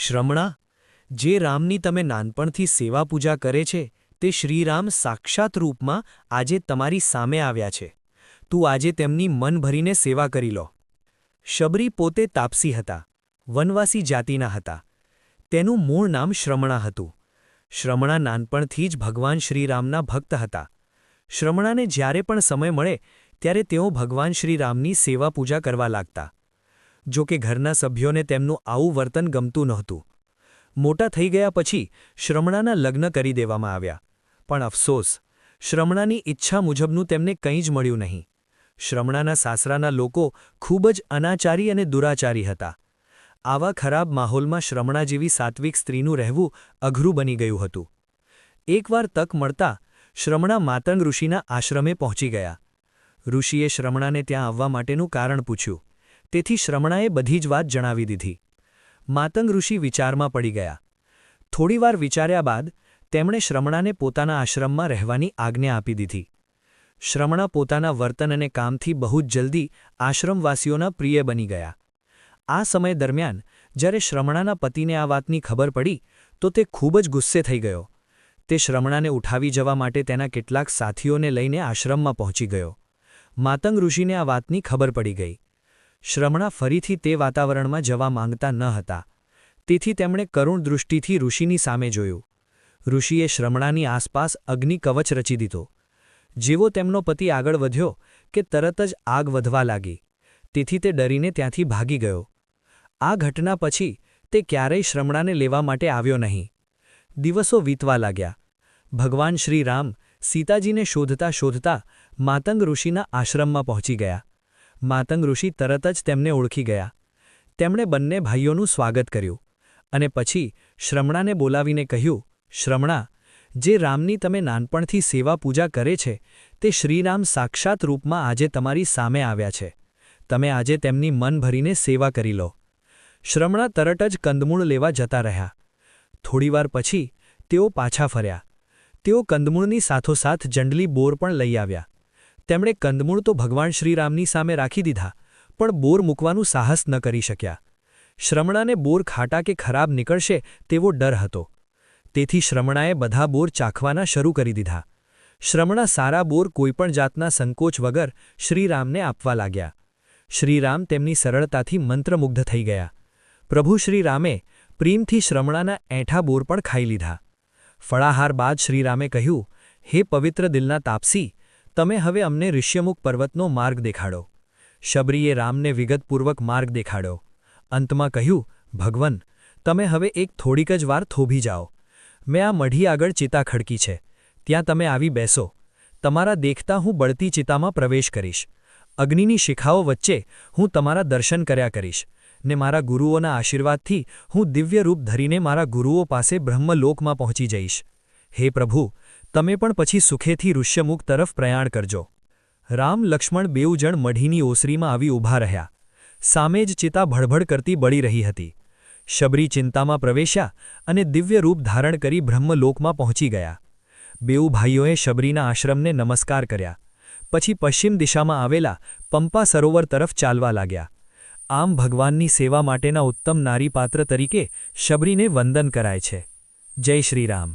શ્રમણા, જે રામની તમે નાનપણથી સેવા પૂજા કરે છે તે શ્રીરામ સાક્ષાત રૂપમાં આજે તમારી સામે આવ્યા છે. તું આજે તેમની મન ભરીને સેવા કરી લો. શબરી પોતે તાપસી હતા, વનવાસી જાતિના હતા. તેનું મૂળ નામ શ્રમણા હતું. શ્રમણા નાનપણથી જ ભગવાન શ્રીરામના ભક્ત હતા. શ્રમણાને જ્યારે પણ સમય મળે ત્યારે તેઓ ભગવાન શ્રીરામની સેવા પૂજા કરવા લાગતા. જો કે ઘરના સભ્યોને તેમનું આવું વર્તન ગમતું નહોતું. મોટા થઈ ગયા પછી શ્રમણાના લગ્ન કરી દેવામાં આવ્યા, પણ અફસોસ, શ્રમણાની ઈચ્છા મુજબનું તેમને કંઈ જ મળ્યું નહીં. શ્રમણાના સાસરાના લોકો ખૂબ જ અનાચારી અને દુરાચારી હતા. આવા ખરાબ માહોલમાં શ્રમણા જેવી સાત્વિક સ્ત્રીનું રહેવું અઘરું બની ગયું હતું. એકવાર તક મળતા શ્રમણા માતંગ ઋષિના આશ્રમે પહોંચી ગયા. ઋષિએ શ્રમણાને ત્યાં આવવા માટેનું કારણ પૂછ્યું, તેથી શ્રમણાએ બધી જ વાત જણાવી દીધી. માતંગ ઋષિ વિચારમાં પડી ગયા. થોડીવાર વિચાર્યા બાદ તેમણે શ્રમણાને પોતાના આશ્રમમાં રહેવાની આજ્ઞા આપી દીધી. શ્રમણા પોતાના વર્તન અને કામથી બહુ જ જલ્દી આશ્રમવાસીઓના પ્રિય બની ગયા. આ સમય દરમિયાન જ્યારે શ્રમણાના પતિને આ વાતની ખબર પડી તો તે ખૂબ જ ગુસ્સે થઈ ગયો. તે શ્રમણાને ઉઠાવી જવા માટે તેના કેટલાક સાથીઓને લઈને આશ્રમમાં પહોંચી ગયો. માતંગ ઋષિને આ વાતની ખબર પડી ગઈ. શ્રમણા ફરીથી તે વાતાવરણમાં જવા માંગતા ન હતા. તેથી તેમણે કરુણ દૃષ્ટિથી ઋષિની સામે જોયું. ઋષિએ શ્રમણાની આસપાસ અગ્નિ કવચ રચી દીધો. જેવો તેમનો પતિ આગળ વધ્યો કે તરત જ આગ વધવા લાગી. તેથી તે ડરીને ત્યાંથી ભાગી ગયો. આ ઘટના પછી તે ક્યારેય શ્રમણાને લેવા માટે આવ્યો નહીં. દિવસો વીતવા લાગ્યા. ભગવાન શ્રીરામ સીતાજીને શોધતા શોધતા માતંગ ઋષિના આશ્રમમાં પહોંચી ગયા. માતંગ ઋષિ તરત જ તેમને ઓળખી ગયા. તેમણે બંને ભાઈઓનું સ્વાગત કર્યું અને પછી શ્રમણાને બોલાવીને કહ્યું, શ્રમણા, જે રામની તમે નાનપણથી સેવા પૂજા કરે છે તે શ્રીરામ સાક્ષાત રૂપમાં આજે તમારી સામે આવ્યા છે. તમે આજે તેમની મન ભરીને સેવા કરી લો. શ્રમણા તરત જ કંદમૂળ લેવા જતા રહ્યા. થોડીવાર પછી તેઓ પાછા ફર્યા. તેઓ કંદમૂળની સાથોસાથ જંડલી બોર પણ લઈ આવ્યા. તેમણે કંદમૂળ તો ભગવાન શ્રીરામની સામે રાખી દીધા, પણ બોર મૂકવાનું સાહસ ન કરી શક્યા. શ્રમણાને બોર ખાટા કે ખરાબ નીકળશે તેવો ડર હતો. તેથી શ્રમણાએ બધા બોર ચાખવાના શરૂ કરી દીધા. શ્રમણા સારા બોર કોઈપણ જાતના સંકોચ વગર શ્રીરામને આપવા લાગ્યા. શ્રીરામ તેમની સરળતાથી મંત્રમુગ્ધ થઈ ગયા. પ્રભુ શ્રીરામે પ્રેમથી શ્રમણાના એઠા બોર પણ ખાઈ લીધા. ફળાહાર બાદ શ્રીરામે કહ્યું, હે પવિત્ર દિલના તાપસી, તમે હવે અમને ઋષ્યમુખ પર્વતનો માર્ગ દેખાડો. શબરીએ રામને વિગતપૂર્વક માર્ગ દેખાડ્યો. અંતમાં કહ્યું, ભગવન, તમે હવે એક થોડીક જ વાર થોભી જાઓ. મેં આ મઢી આગળ ચિતા ખડકી છે, ત્યાં તમે આવી બેસો. તમારા દેખતા હું બળતી ચિતામાં પ્રવેશ કરીશ. અગ્નિની શિખાઓ વચ્ચે હું તમારા દર્શન કર્યા કરીશ ને મારા ગુરુઓના આશીર્વાદથી હું દિવ્ય રૂપ ધરીને મારા ગુરુઓ પાસે બ્રહ્મલોકમાં પહોંચી જઈશ. હે પ્રભુ, તમે પણ પછી સુખેથી ઋષ્યમુખ તરફ પ્રયાણ કરજો. રામ લક્ષ્મણ બેઉ જણ મઢીની ઓસરીમાં આવી ઊભા રહ્યા. સામે જ ચિતા ભડભડ કરતી બળી રહી હતી. શબરી ચિંતામાં પ્રવેશ્યા અને દિવ્ય રૂપ ધારણ કરી બ્રહ્મલોકમાં પહોંચી ગયા. બેઉ ભાઈઓએ શબરીના આશ્રમને નમસ્કાર કર્યા. પછી પશ્ચિમ દિશામાં આવેલા પંપા સરોવર તરફ ચાલવા લાગ્યા. આમ ભગવાનની સેવા માટેના ઉત્તમ નારીપાત્ર તરીકે શબરીને વંદન કરાય છે. જય શ્રીરામ.